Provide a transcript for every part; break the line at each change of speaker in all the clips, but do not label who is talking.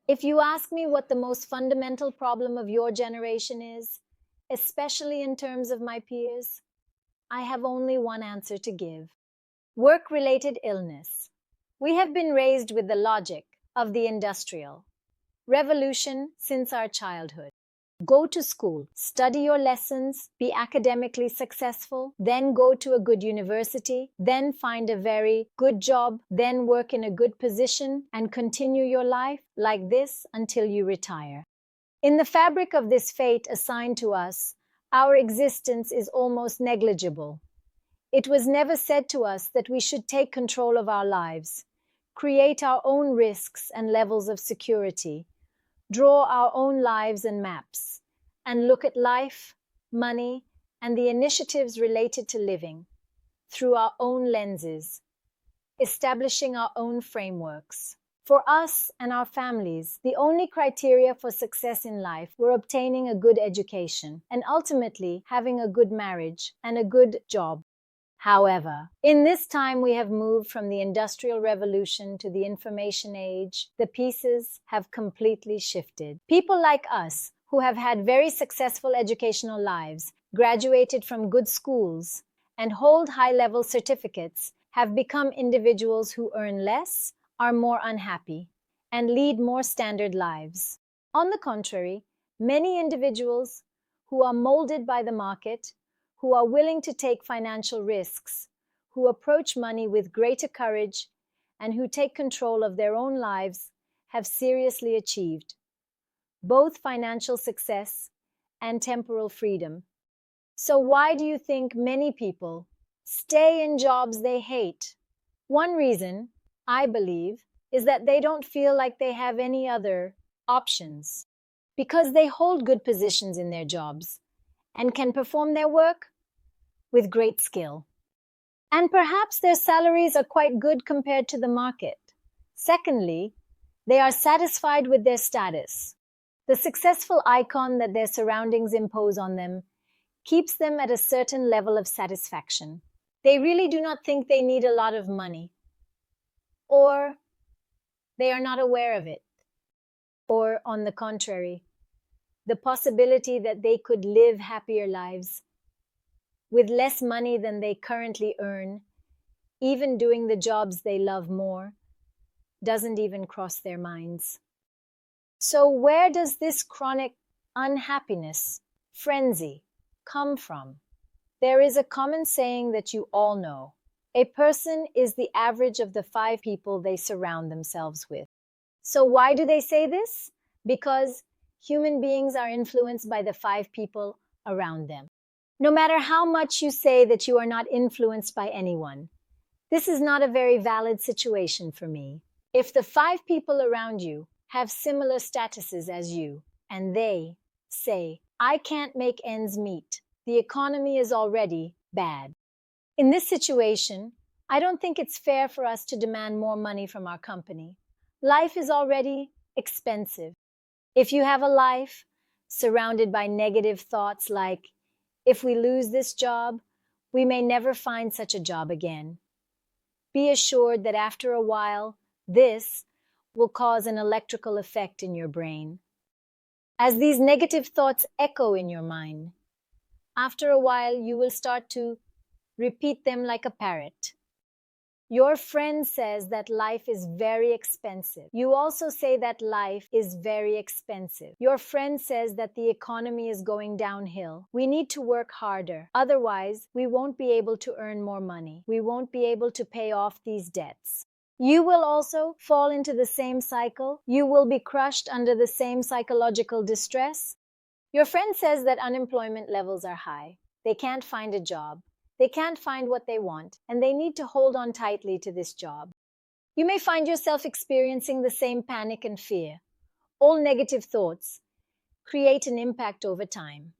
If you ask me what the most fundamental problem of your generation is, especially in terms of my peers, I have only one answer to give: work-related illness. We have been raised with the logic of the industrial revolution since our childhood. Go to school, study your lessons, be academically successful, then go to a good university, then find a very good job, then work in a good position, and continue your life like this until you retire. In the fabric of this fate assigned to us, our existence is almost negligible. It was never said to us that we should take control of our lives, create our own risks and levels of security, draw our own lives and maps, and look at life, money, and the initiatives related to living through our own lenses, establishing our own frameworks. For us and our families, the only criteria for success in life were obtaining a good education and ultimately having a good marriage and a good job. However, in this time we have moved from the Industrial Revolution to the Information Age. The pieces have completely shifted. People like us, who have had very successful educational lives, graduated from good schools, and hold high-level certificates, have become individuals who earn less, are more unhappy, and lead more standard lives. On the contrary, many individuals who are molded by the market, who are willing to take financial risks, who approach money with greater courage, and who take control of their own lives, have seriously achieved both financial success and temporal freedom. So why do you think many people stay in jobs they hate? One reason, I believe, is that they don't feel like they have any other options, because they hold good positions in their jobs and can perform their work with great skill. And perhaps their salaries are quite good compared to the market. Secondly, they are satisfied with their status. The successful icon that their surroundings impose on them keeps them at a certain level of satisfaction. They really do not think they need a lot of money, or they are not aware of it. Or, on the contrary, the possibility that they could live happier lives with less money than they currently earn, even doing the jobs they love more, doesn't even cross their minds. So where does this chronic unhappiness, frenzy, come from? There is a common saying that you all know: a person is the average of the 5 people they surround themselves with. So why do they say this? Because human beings are influenced by the 5 people around them. No matter how much you say that you are not influenced by anyone, this is not a very valid situation for me. If the 5 people around you have similar statuses as you, and they say, "I can't make ends meet, the economy is already bad," in this situation, I don't think it's fair for us to demand more money from our company. Life is already expensive. If you have a life surrounded by negative thoughts like, "If we lose this job, we may never find such a job again," be assured that after a while, this will cause an electrical effect in your brain. As these negative thoughts echo in your mind, after a while you will start to repeat them like a parrot. Your friend says that life is very expensive. You also say that life is very expensive. Your friend says that the economy is going downhill. We need to work harder. Otherwise, we won't be able to earn more money. We won't be able to pay off these debts. You will also fall into the same cycle. You will be crushed under the same psychological distress. Your friend says that unemployment levels are high. They can't find a job. They can't find what they want, and they need to hold on tightly to this job. You may find yourself experiencing the same panic and fear. All negative thoughts create an impact over time.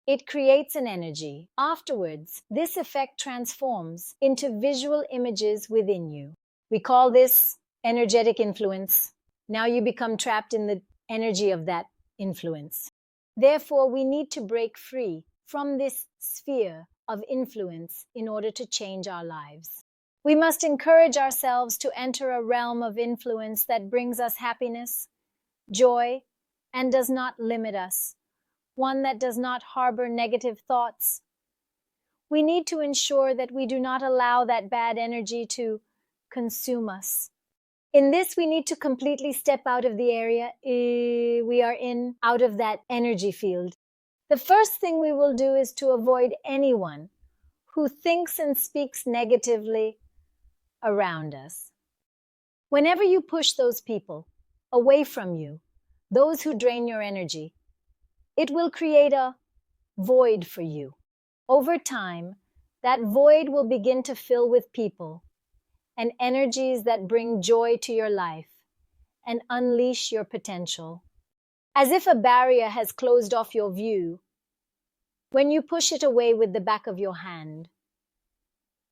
It creates an energy. Afterwards, this effect transforms into visual images within you. We call this energetic influence. Now you become trapped in the energy of that influence. Therefore, we need to break free from this sphere of influence in order to change our lives. We must encourage ourselves to enter a realm of influence that brings us happiness, joy, and does not limit us, one that does not harbor negative thoughts. We need to ensure that we do not allow that bad energy to consume us. In this, we need to completely step out of the area we are in, out of that energy field. The first thing we will do is to avoid anyone who thinks and speaks negatively around us. Whenever you push those people away from you, those who drain your energy, it will create a void for you. Over time, that void will begin to fill with people and energies that bring joy to your life and unleash your potential. As if a barrier has closed off your view, when you push it away with the back of your hand,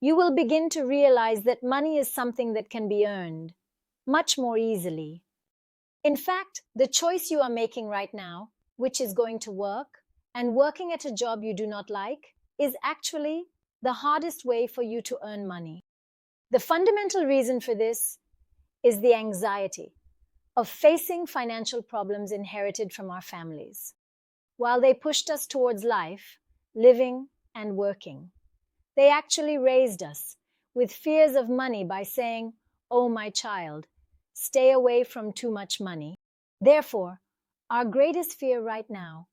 you will begin to realize that money is something that can be earned much more easily. In fact, the choice you are making right now, which is going to work and working at a job you do not like, is actually the hardest way for you to earn money. The fundamental reason for this is the anxiety of facing financial problems inherited from our families. While they pushed us towards life, living, and working, they actually raised us with fears of money by saying, "Oh, my child, stay away from too much money." Therefore, our greatest fear right now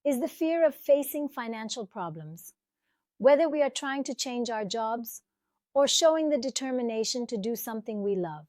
is the fear of facing financial problems, whether we are trying to change our jobs or showing the determination to do something we love.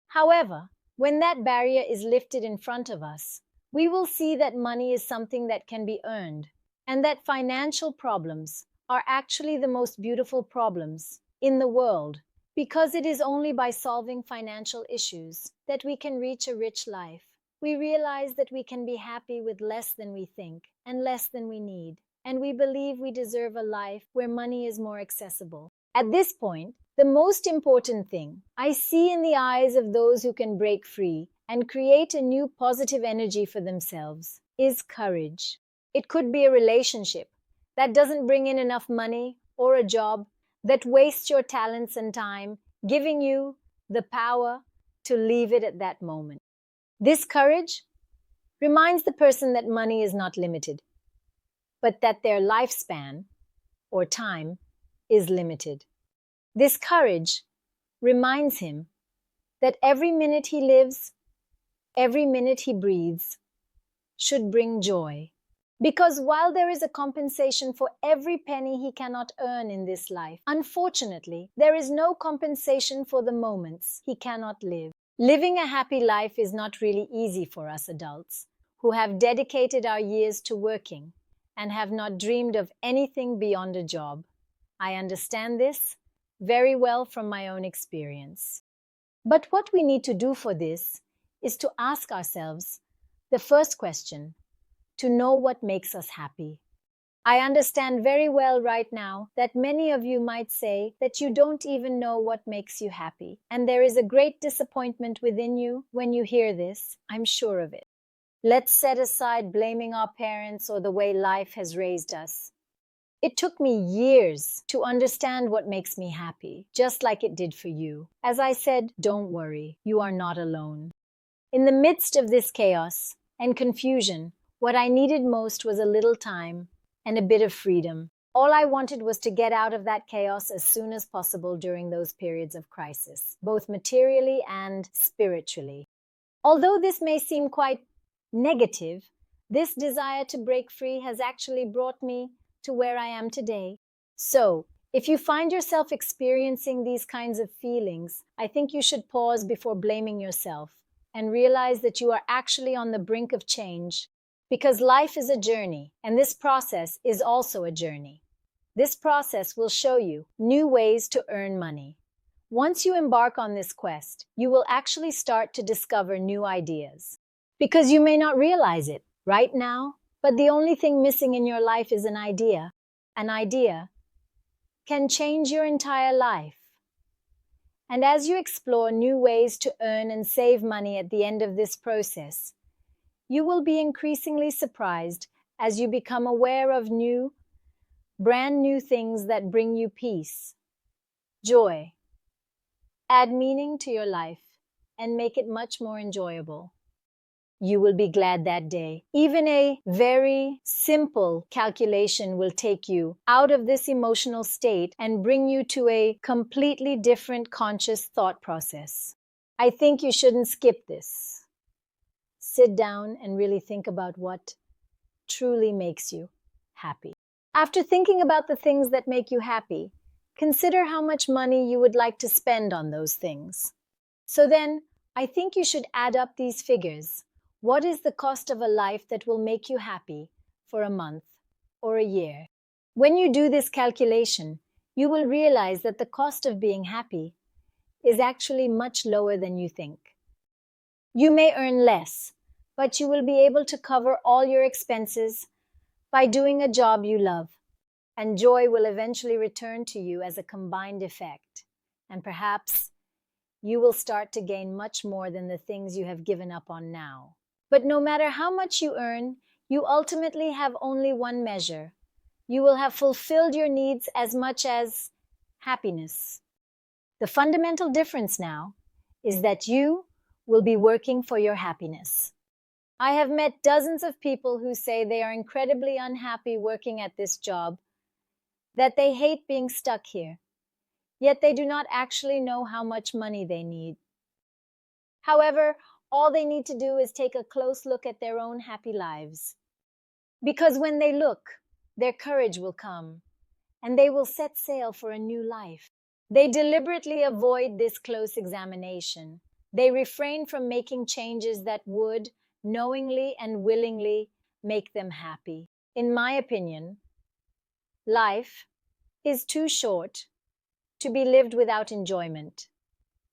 However, when that barrier is lifted in front of us, we will see that money is something that can be earned, and that financial problems are actually the most beautiful problems in the world, because it is only by solving financial issues that we can reach a rich life. We realize that we can be happy with less than we think and less than we need, and we believe we deserve a life where money is more accessible. At this point, the most important thing I see in the eyes of those who can break free and create a new positive energy for themselves is courage. It could be a relationship that doesn't bring in enough money, or a job that wastes your talents and time, giving you the power to leave it at that moment. This courage reminds the person that money is not limited, but that their lifespan or time is limited. This courage reminds him that every minute he lives, every minute he breathes, should bring joy. Because while there is a compensation for every penny he cannot earn in this life, unfortunately, there is no compensation for the moments he cannot live. Living a happy life is not really easy for us adults, who have dedicated our years to working and have not dreamed of anything beyond a job. I understand this very well from my own experience. But what we need to do for this is to ask ourselves the first question, to know what makes us happy. I understand very well right now that many of you might say that you don't even know what makes you happy, and there is a great disappointment within you when you hear this. I'm sure of it. Let's set aside blaming our parents or the way life has raised us. It took me years to understand what makes me happy, just like it did for you. As I said, don't worry, you are not alone. In the midst of this chaos and confusion, what I needed most was a little time and a bit of freedom. All I wanted was to get out of that chaos as soon as possible during those periods of crisis, both materially and spiritually. Although this may seem quite negative, this desire to break free has actually brought me to where I am today. So, if you find yourself experiencing these kinds of feelings, I think you should pause before blaming yourself and realize that you are actually on the brink of change. Because life is a journey, and this process is also a journey. This process will show you new ways to earn money. Once you embark on this quest, you will actually start to discover new ideas. Because you may not realize it right now, but the only thing missing in your life is an idea. An idea can change your entire life. And as you explore new ways to earn and save money at the end of this process, you will be increasingly surprised as you become aware of brand new things that bring you peace, joy, add meaning to your life, and make it much more enjoyable. You will be glad that day. Even a very simple calculation will take you out of this emotional state and bring you to a completely different conscious thought process. I think you shouldn't skip this. Sit down and really think about what truly makes you happy. After thinking about the things that make you happy, consider how much money you would like to spend on those things. So then, I think you should add up these figures. What is the cost of a life that will make you happy for a month or a year? When you do this calculation, you will realize that the cost of being happy is actually much lower than you think. You may earn less, but you will be able to cover all your expenses by doing a job you love, and joy will eventually return to you as a combined effect, and perhaps you will start to gain much more than the things you have given up on now. But no matter how much you earn, you ultimately have only one measure. You will have fulfilled your needs as much as happiness. The fundamental difference now is that you will be working for your happiness. I have met dozens of people who say they are incredibly unhappy working at this job, that they hate being stuck here, yet they do not actually know how much money they need. However, all they need to do is take a close look at their own happy lives. Because when they look, their courage will come, and they will set sail for a new life. They deliberately avoid this close examination. They refrain from making changes that would, knowingly and willingly, make them happy. In my opinion, life is too short to be lived without enjoyment,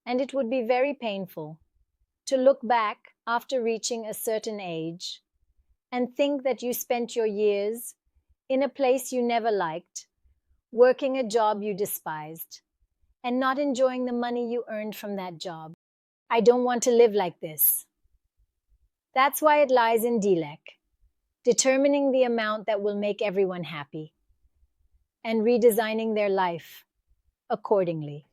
and it would be very painful to look back after reaching a certain age and think that you spent your years in a place you never liked, working a job you despised, and not enjoying the money you earned from that job. I don't want to live like this. That's why it lies in DLEC, determining the amount that will make everyone happy and redesigning their life accordingly.